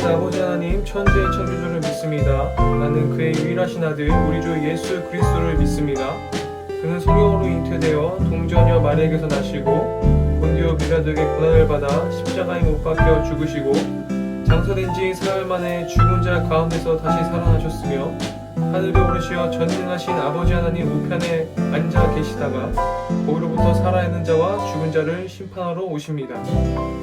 살아계신 아버지 하나님 천지의 창조주를 믿습니다. 나는 그의 유일하신 아들 우리 주 예수 그리스도를 믿습니다. 그는 성령으로 잉태되어 동정녀 마리아에게서 나시고 본디오 빌라도에게 고난을 받아 십자가에 못 박혀 죽으시고 장사된 지 사흘 만에 죽은 자 가운데서 다시 살아나셨으며 하늘에 오르시어 전능하신 아버지 하나님 우편에 앉아 계시다가 거기로부터 살아있는 자와 죽은 자를 심판하러 오십니다.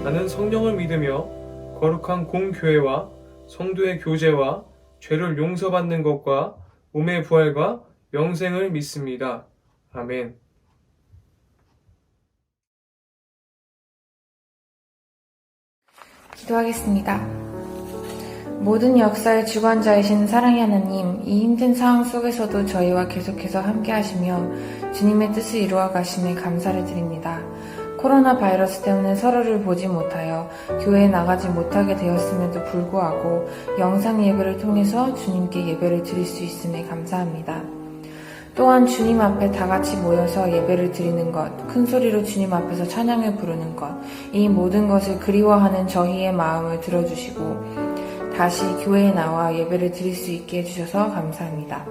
나는 성령을 믿으며 거룩한 공교회와 성도의 교제와 죄를 용서받는 것과 몸의 부활과 영생을 믿습니다. 아멘. 기도하겠습니다. 모든 역사의 주관자이신 사랑의 하나님, 이 힘든 상황 속에서도 저희와 계속해서 함께 하시며 주님의 뜻을 이루어 가심에 감사를 드립니다. 코로나 바이러스 때문에 서로를 보지 못하여 교회에 나가지 못하게 되었음에도 불구하고 영상 예배를 통해서 주님께 예배를 드릴 수 있음에 감사합니다. 또한 주님 앞에 다 같이 모여서 예배를 드리는 것, 큰 소리로 주님 앞에서 찬양을 부르는 것, 이 모든 것을 그리워하는 저희의 마음을 들어주시고 다시 교회에 나와 예배를 드릴 수 있게 해주셔서 감사합니다.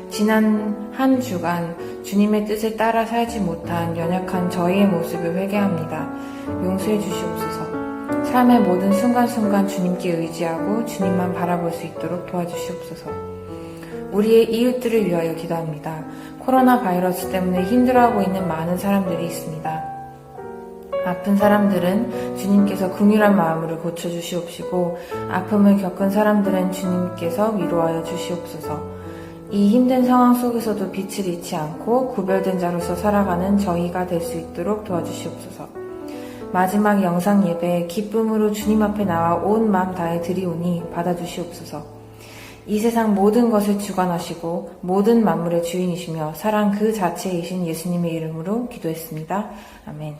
지난 한 주간 주님의 뜻을 따라 살지 못한 연약한 저희의 모습을 회개합니다. 용서해 주시옵소서. 삶의 모든 순간순간 주님께 의지하고 주님만 바라볼 수 있도록 도와주시옵소서. 우리의 이웃들을 위하여 기도합니다. 코로나 바이러스 때문에 힘들어하고 있는 많은 사람들이 있습니다. 아픈 사람들은 주님께서 긍휼한 마음으로 고쳐주시옵시고 아픔을 겪은 사람들은 주님께서 위로하여 주시옵소서. 이 힘든 상황 속에서도 빛을 잃지 않고 구별된 자로서 살아가는 저희가 될 수 있도록 도와주시옵소서. 마지막 영상 예배에 기쁨으로 주님 앞에 나와 온 마음 다해 드리오니 받아주시옵소서. 이 세상 모든 것을 주관하시고 모든 만물의 주인이시며 사랑 그 자체이신 예수님의 이름으로 기도했습니다. 아멘.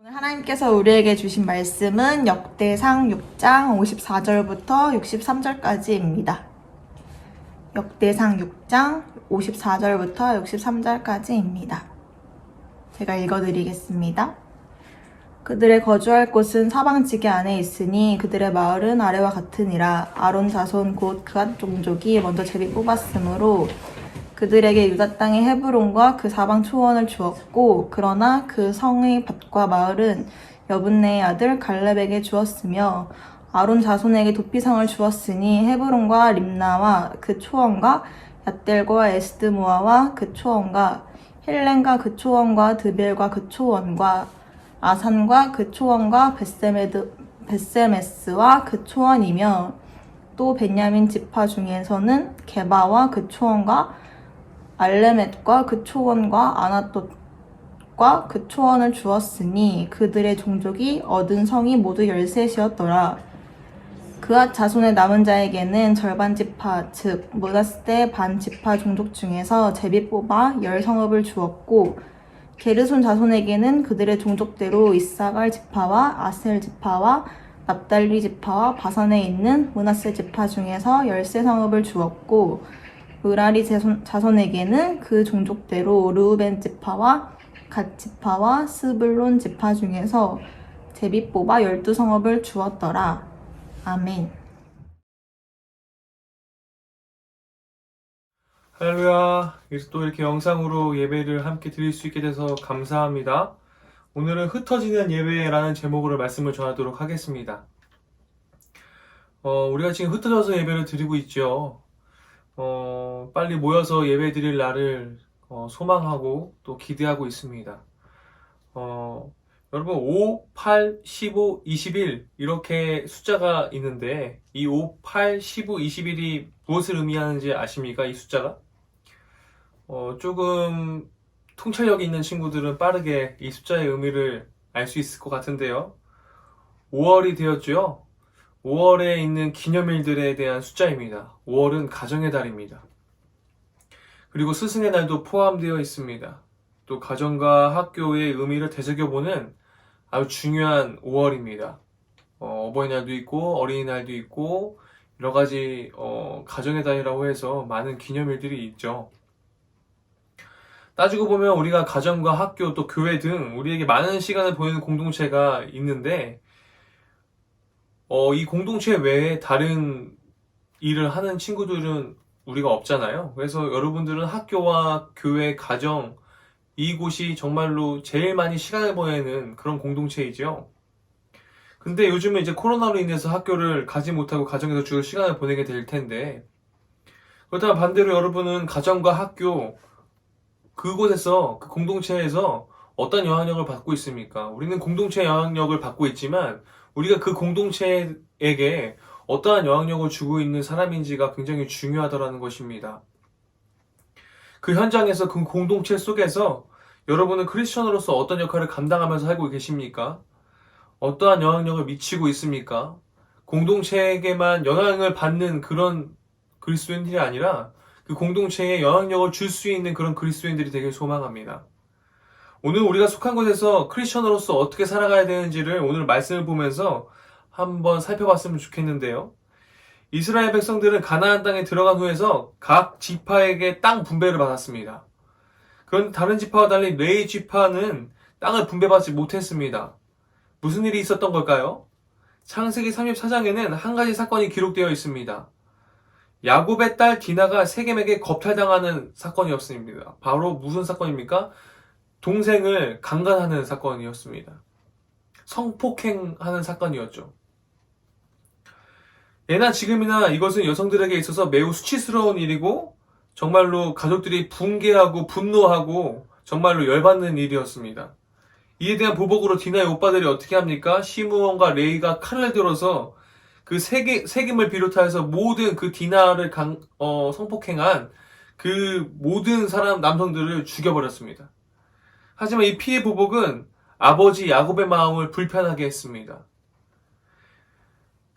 오늘 하나님께서 우리에게 주신 말씀은 역대상 6장 54절부터 63절까지입니다. 역대상 6장 54절부터 63절까지입니다. 제가 읽어드리겠습니다. 그들의 거주할 곳은 사방지게 안에 있으니 그들의 마을은 아래와 같으니라. 아론 자손 곧 그앗 종족이 먼저 제비 뽑았으므로 그들에게 유다 땅의 헤브론과 그 사방 초원을 주었고 그러나 그 성의 밭과 마을은 여분네의 아들 갈렙에게 주었으며 아론 자손에게 도피성을 주었으니 헤브론과 림나와 그 초원과 얏델과 에스드모아와 그 초원과 힐렌과 그 초원과 드벨과 그 초원과 아산과 그 초원과 벳세메스와 그 초원이며 또 베냐민 지파 중에서는 게바와 그 초원과 알레멧과 그 초원과 아나돗과 그 초원을 주었으니 그들의 종족이 얻은 성이 모두 13이었더라. 그앗 자손의 남은 자에게는 절반 지파 즉 므낫세 반 지파 종족 중에서 제비 뽑아 10성읍을 주었고 게르손 자손에게는 그들의 종족대로 이사갈 지파와 아셀 지파와 납달리 지파와 바산에 있는 므낫세 지파 중에서 13성읍을 주었고 므라리 자손에게는 그 종족대로 르우벤 지파와 갓 지파와 스불론 지파 중에서 제비 뽑아 12성읍을 주었더라. 아멘. 할렐루야. 여기서 또 이렇게 영상으로 예배를 함께 드릴 수 있게 돼서 감사합니다. 오늘은 흩어지는 예배라는 제목으로 말씀을 전하도록 하겠습니다. 우리가 지금 흩어져서 예배를 드리고 있죠. 빨리 모여서 예배 드릴 날을 소망하고 또 기대하고 있습니다. 여러분 5, 8, 15, 21 이렇게 숫자가 있는데 이 5, 8, 15, 21이 무엇을 의미하는지 아십니까? 이 숫자가? 조금 통찰력이 있는 친구들은 빠르게 이 숫자의 의미를 알 수 있을 것 같은데요. 5월이 되었죠. 5월에 있는 기념일들에 대한 숫자입니다. 5월은 가정의 달입니다. 그리고 스승의 날도 포함되어 있습니다. 또 가정과 학교의 의미를 되새겨보는 아주 중요한 5월입니다. 어버이날도 있고 어린이날도 있고 여러 가지 가정의 달이라고 해서 많은 기념일들이 있죠. 따지고 보면 우리가 가정과 학교 또 교회 등 우리에게 많은 시간을 보내는 공동체가 있는데 이 공동체 외에 다른 일을 하는 친구들은 우리가 없잖아요. 그래서 여러분들은 학교와 교회, 가정 이곳이 정말로 제일 많이 시간을 보내는 그런 공동체이죠. 근데 요즘은 이제 코로나로 인해서 학교를 가지 못하고 가정에서 주로 시간을 보내게 될 텐데 그렇다면 반대로 여러분은 가정과 학교 그곳에서 그 공동체에서 어떤 영향력을 받고 있습니까? 우리는 공동체 영향력을 받고 있지만 우리가 그 공동체에게 어떠한 영향력을 주고 있는 사람인지가 굉장히 중요하다는 것입니다. 그 현장에서 그 공동체 속에서 여러분은 크리스천으로서 어떤 역할을 감당하면서 살고 계십니까? 어떠한 영향력을 미치고 있습니까? 공동체에게만 영향을 받는 그런 그리스도인들이 아니라 그 공동체에 영향력을 줄 수 있는 그런 그리스도인들이 되길 소망합니다. 오늘 우리가 속한 곳에서 크리스천으로서 어떻게 살아가야 되는지를 오늘 말씀을 보면서 한번 살펴봤으면 좋겠는데요. 이스라엘 백성들은 가나안 땅에 들어간 후에서 각 지파에게 땅 분배를 받았습니다. 그런데 다른 지파와 달리 레위 지파는 땅을 분배받지 못했습니다. 무슨 일이 있었던 걸까요? 창세기 34장에는 한 가지 사건이 기록되어 있습니다. 야곱의 딸 디나가 세겜에게 겁탈당하는 사건이었습니다. 바로 무슨 사건입니까? 동생을 강간하는 사건이었습니다. 성폭행하는 사건이었죠. 예나 지금이나 이것은 여성들에게 있어서 매우 수치스러운 일이고 정말로 가족들이 붕괴하고 분노하고 정말로 열받는 일이었습니다. 이에 대한 보복으로 디나의 오빠들이 어떻게 합니까? 시므온과 레이가 칼을 들어서 그 세겜을 비롯해서 모든 그 디나를 성폭행한 그 모든 남성들을 죽여버렸습니다. 하지만 이 피해 보복은 아버지 야곱의 마음을 불편하게 했습니다.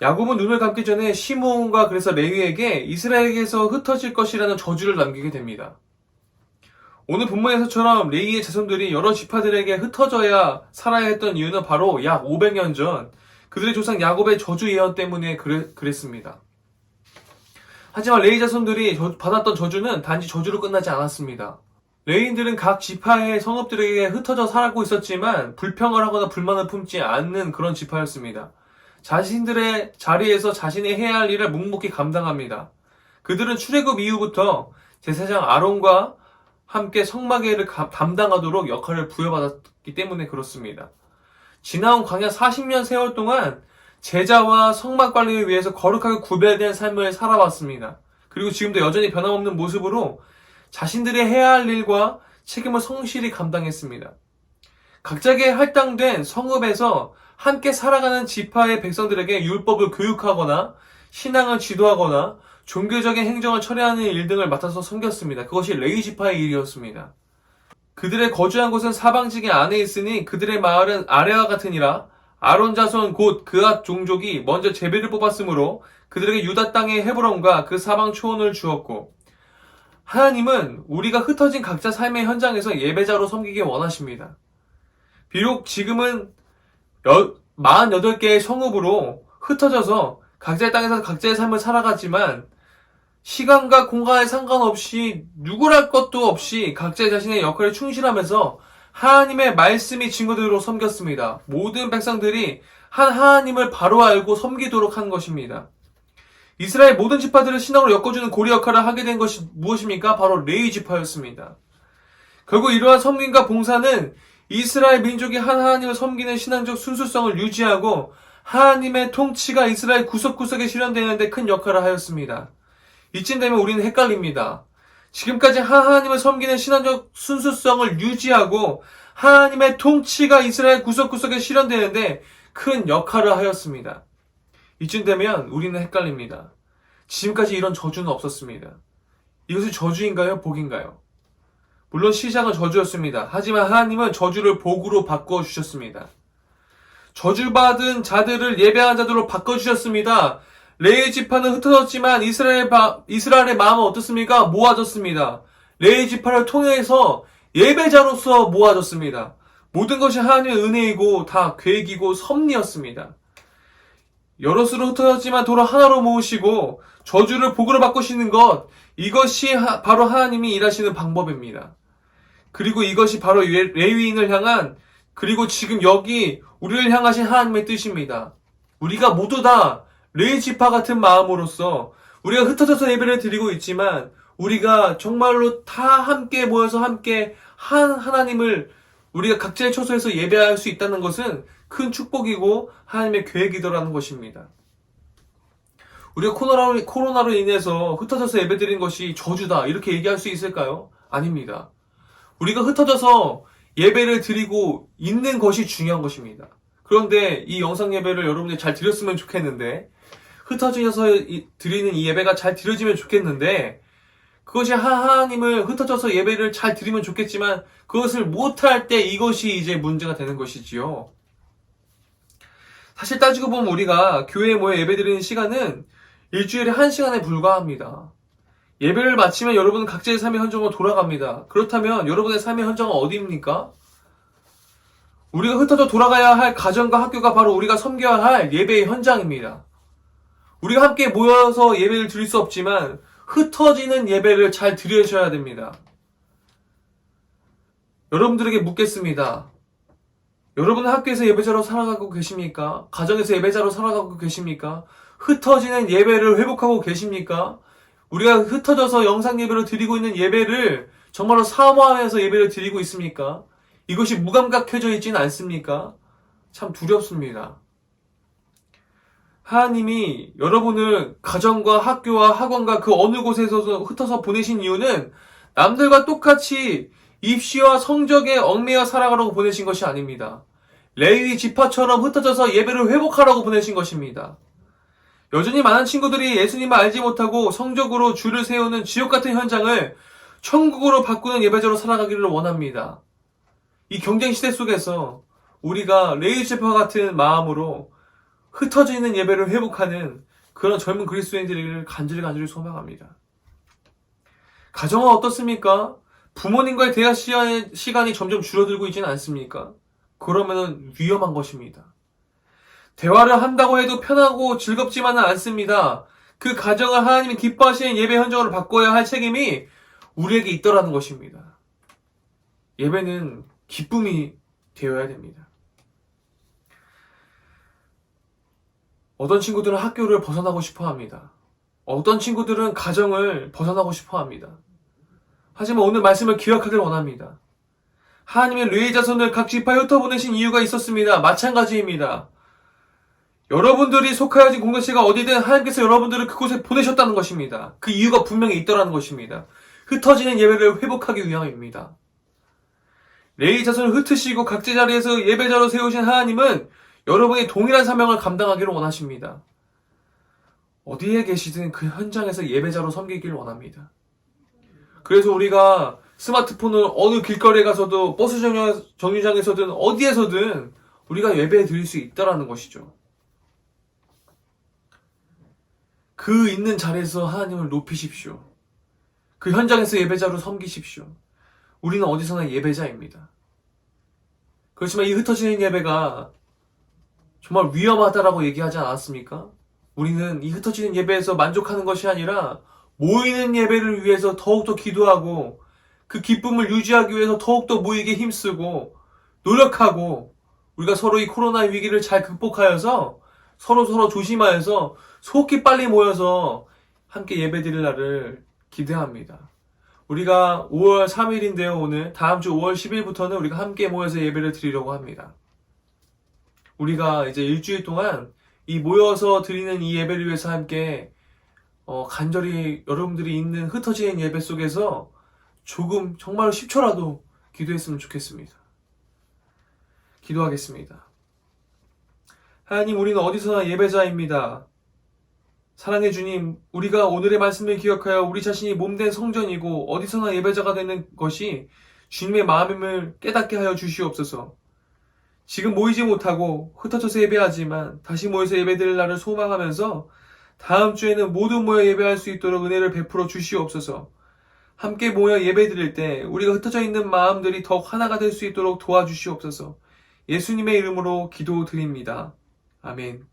야곱은 눈을 감기 전에 시므온과 그래서 레위에게 이스라엘에게서 흩어질 것이라는 저주를 남기게 됩니다. 오늘 본문에서처럼 레위의 자손들이 여러 지파들에게 흩어져야 살아야 했던 이유는 바로 약 500년 전 그들의 조상 야곱의 저주 예언 때문에 그랬습니다. 하지만 레위 자손들이 받았던 저주는 단지 저주로 끝나지 않았습니다. 레위인들은 각 지파의 성읍들에게 흩어져 살고 있었지만 불평을 하거나 불만을 품지 않는 그런 지파였습니다. 자신들의 자리에서 자신이 해야 할 일을 묵묵히 감당합니다. 그들은 출애굽 이후부터 제사장 아론과 함께 성막회를 담당하도록 역할을 부여받았기 때문에 그렇습니다. 지나온 광야 40년 세월 동안 제자와 성막 관리를 위해서 거룩하게 구별된 삶을 살아왔습니다. 그리고 지금도 여전히 변함없는 모습으로 자신들의 해야 할 일과 책임을 성실히 감당했습니다. 각자에게 할당된 성읍에서 함께 살아가는 지파의 백성들에게 율법을 교육하거나 신앙을 지도하거나 종교적인 행정을 처리하는 일 등을 맡아서 섬겼습니다. 그것이 레위 지파의 일이었습니다. 그들의 거주한 곳은 사방지기 안에 있으니 그들의 마을은 아래와 같으니라. 아론 자손 곧 그앗 종족이 먼저 제비를 뽑았으므로 그들에게 유다 땅의 헤브론과 그 사방 초원을 주었고 하나님은 우리가 흩어진 각자 삶의 현장에서 예배자로 섬기길 원하십니다. 비록 지금은 48개의 성읍으로 흩어져서 각자의 땅에서 각자의 삶을 살아가지만 시간과 공간에 상관없이 누구랄 것도 없이 각자 자신의 역할에 충실하면서 하나님의 말씀이 증거되도록 섬겼습니다. 모든 백성들이 한 하나님을 바로 알고 섬기도록 한 것입니다. 이스라엘 모든 지파들을 신앙으로 엮어주는 고리 역할을 하게 된 것이 무엇입니까? 바로 레위 지파였습니다. 결국 이러한 섬김과 봉사는 이스라엘 민족이 한 하나님을 섬기는 신앙적 순수성을 유지하고 하나님의 통치가 이스라엘 구석구석에 실현되는 데 큰 역할을 하였습니다. 이쯤 되면 우리는 헷갈립니다. 지금까지 하나님을 섬기는 신앙적 순수성을 유지하고 하나님의 통치가 이스라엘 구석구석에 실현되는데 큰 역할을 하였습니다. 이쯤 되면 우리는 헷갈립니다. 지금까지 이런 저주는 없었습니다. 이것이 저주인가요? 복인가요? 물론 시작은 저주였습니다. 하지만 하나님은 저주를 복으로 바꿔주셨습니다. 저주받은 자들을 예배한 자들로 바꿔주셨습니다. 레위 지파는 흩어졌지만 이스라엘의 마음은 어떻습니까? 모아졌습니다. 레위 지파를 통해서 예배자로서 모아졌습니다. 모든 것이 하나님의 은혜이고 다 계획이고 섭리였습니다. 여럿으로 흩어졌지만 도로 하나로 모으시고 저주를 복으로 바꾸시는 것, 이것이 바로 하나님이 일하시는 방법입니다. 그리고 이것이 바로 레위인을 향한, 그리고 지금 여기 우리를 향하신 하나님의 뜻입니다. 우리가 모두 다 레위 지파 같은 마음으로서 우리가 흩어져서 예배를 드리고 있지만 우리가 정말로 다 함께 모여서 함께 한 하나님을 우리가 각자의 처소에서 예배할 수 있다는 것은 큰 축복이고 하나님의 계획이더라는 것입니다. 우리가 코로나로 인해서 흩어져서 예배드린 것이 저주다 이렇게 얘기할 수 있을까요? 아닙니다. 우리가 흩어져서 예배를 드리고 있는 것이 중요한 것입니다. 그런데 이 영상 예배를 여러분들이 잘 드렸으면 좋겠는데, 흩어져서 드리는 이 예배가 잘 드려지면 좋겠는데, 그것이 하나님을 흩어져서 예배를 잘 드리면 좋겠지만 그것을 못할 때 이것이 이제 문제가 되는 것이지요. 사실 따지고 보면 우리가 교회에 모여 예배드리는 시간은 일주일에 1시간에 불과합니다. 예배를 마치면 여러분은 각자의 삶의 현장으로 돌아갑니다. 그렇다면 여러분의 삶의 현장은 어디입니까? 우리가 흩어져 돌아가야 할 가정과 학교가 바로 우리가 섬겨야 할 예배의 현장입니다. 우리가 함께 모여서 예배를 드릴 수 없지만 흩어지는 예배를 잘 드리셔야 됩니다. 여러분들에게 묻겠습니다. 여러분은 학교에서 예배자로 살아가고 계십니까? 가정에서 예배자로 살아가고 계십니까? 흩어지는 예배를 회복하고 계십니까? 우리가 흩어져서 영상 예배를 드리고 있는 예배를 정말로 사모하면서 예배를 드리고 있습니까? 이것이 무감각해져 있지는 않습니까? 참 두렵습니다. 하나님이 여러분을 가정과 학교와 학원과 그 어느 곳에서도 흩어서 보내신 이유는 남들과 똑같이 입시와 성적에 얽매여 살아가라고 보내신 것이 아닙니다. 레위 지파처럼 흩어져서 예배를 회복하라고 보내신 것입니다. 여전히 많은 친구들이 예수님을 알지 못하고 성적으로 줄을 세우는 지옥 같은 현장을 천국으로 바꾸는 예배자로 살아가기를 원합니다. 이 경쟁 시대 속에서 우리가 레위 지파 같은 마음으로 흩어지는 예배를 회복하는 그런 젊은 그리스도인들을 간절히 소망합니다. 가정은 어떻습니까? 부모님과의 대화 시간이 점점 줄어들고 있지는 않습니까? 그러면 위험한 것입니다. 대화를 한다고 해도 편하고 즐겁지만은 않습니다. 그 가정을 하나님이 기뻐하시는 예배 현장으로 바꿔야 할 책임이 우리에게 있더라는 것입니다. 예배는 기쁨이 되어야 됩니다. 어떤 친구들은 학교를 벗어나고 싶어 합니다. 어떤 친구들은 가정을 벗어나고 싶어 합니다. 하지만 오늘 말씀을 기억하길 원합니다. 하나님의 레위 자손을 각 지파에 흩어보내신 이유가 있었습니다. 마찬가지입니다. 여러분들이 속하여진 공동체가 어디든 하나님께서 여러분들을 그곳에 보내셨다는 것입니다. 그 이유가 분명히 있더라는 것입니다. 흩어지는 예배를 회복하기 위함입니다. 레위 자손을 흩으시고 각자 자리에서 예배자로 세우신 하나님은 여러분이 동일한 사명을 감당하기를 원하십니다. 어디에 계시든 그 현장에서 예배자로 섬기기를 원합니다. 그래서 우리가 스마트폰을 어느 길거리에 가서도 버스 정류장에서든 어디에서든 우리가 예배 드릴 수 있다라는 것이죠. 그 있는 자리에서 하나님을 높이십시오. 그 현장에서 예배자로 섬기십시오. 우리는 어디서나 예배자입니다. 그렇지만 이 흩어지는 예배가 정말 위험하다라고 얘기하지 않았습니까? 우리는 이 흩어지는 예배에서 만족하는 것이 아니라 모이는 예배를 위해서 더욱더 기도하고 그 기쁨을 유지하기 위해서 더욱더 모이게 힘쓰고 노력하고 우리가 서로 이 코로나 위기를 잘 극복하여서 서로 조심하여서 속히 빨리 모여서 함께 예배드릴 날을 기대합니다. 우리가 5월 3일인데요. 오늘 다음 주 5월 10일부터는 우리가 함께 모여서 예배를 드리려고 합니다. 우리가 이제 일주일 동안 이 모여서 드리는 이 예배를 위해서 함께 간절히 여러분들이 있는 흩어지는 예배 속에서 조금 정말 10초라도 기도했으면 좋겠습니다. 기도하겠습니다. 하나님, 우리는 어디서나 예배자입니다. 사랑해 주님, 우리가 오늘의 말씀을 기억하여 우리 자신이 몸된 성전이고 어디서나 예배자가 되는 것이 주님의 마음임을 깨닫게 하여 주시옵소서. 지금 모이지 못하고 흩어져서 예배하지만 다시 모여서 예배드릴 날을 소망하면서 다음 주에는 모두 모여 예배할 수 있도록 은혜를 베풀어 주시옵소서. 함께 모여 예배드릴 때 우리가 흩어져 있는 마음들이 더욱 하나가 될 수 있도록 도와주시옵소서. 예수님의 이름으로 기도드립니다. 아멘.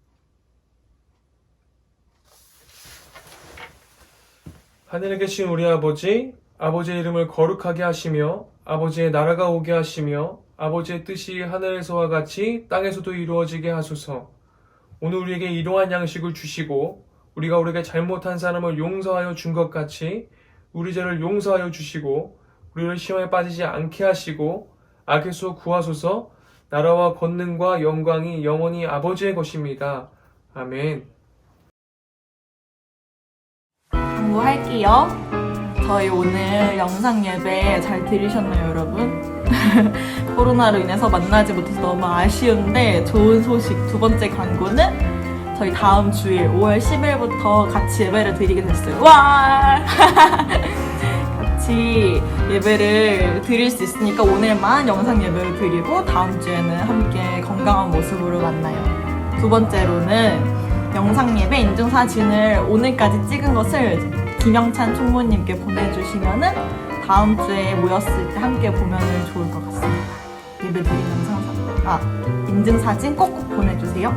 하늘에 계신 우리 아버지, 아버지의 이름을 거룩하게 하시며 아버지의 나라가 오게 하시며 아버지의 뜻이 하늘에서와 같이 땅에서도 이루어지게 하소서. 오늘 우리에게 일용할 양식을 주시고 우리가 우리에게 잘못한 사람을 용서하여 준 것 같이 우리 죄를 용서하여 주시고 우리를 시험에 빠지지 않게 하시고 악에서 구하소서. 나라와 권능과 영광이 영원히 아버지의 것입니다. 아멘. 공부할게요. 저희 오늘 영상 예배 잘 들으셨나요, 여러분? 코로나로 인해서 만나지 못해서 너무 아쉬운데 좋은 소식 두 번째 광고는 저희 다음 주일 5월 10일부터 같이 예배를 드리게 됐어요. 와! 같이 예배를 드릴 수 있으니까 오늘만 영상 예배를 드리고 다음 주에는 함께 건강한 모습으로 만나요. 두 번째로는 영상 예배 인증사진을 오늘까지 찍은 것을 김영찬 총무님께 보내주시면은 다음 주에 모였을 때 함께 보면은 좋을 것 같습니다. 예배 드린 인증사진 꼭꼭 보내주세요.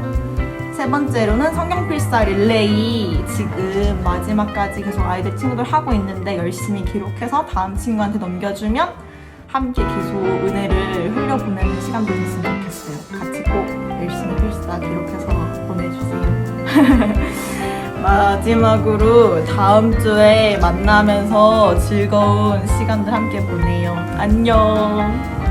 세 번째로는 성경필사 릴레이 지금 마지막까지 계속 아이들 친구들 하고 있는데 열심히 기록해서 다음 친구한테 넘겨주면 함께 계속 은혜를 흘려보내는 시간도 됐으면 좋겠어요. 같이 꼭 열심히 필사 기록해서 보내주세요. 마지막으로 다음 주에 만나면서 즐거운 시간들 함께 보내요. 안녕.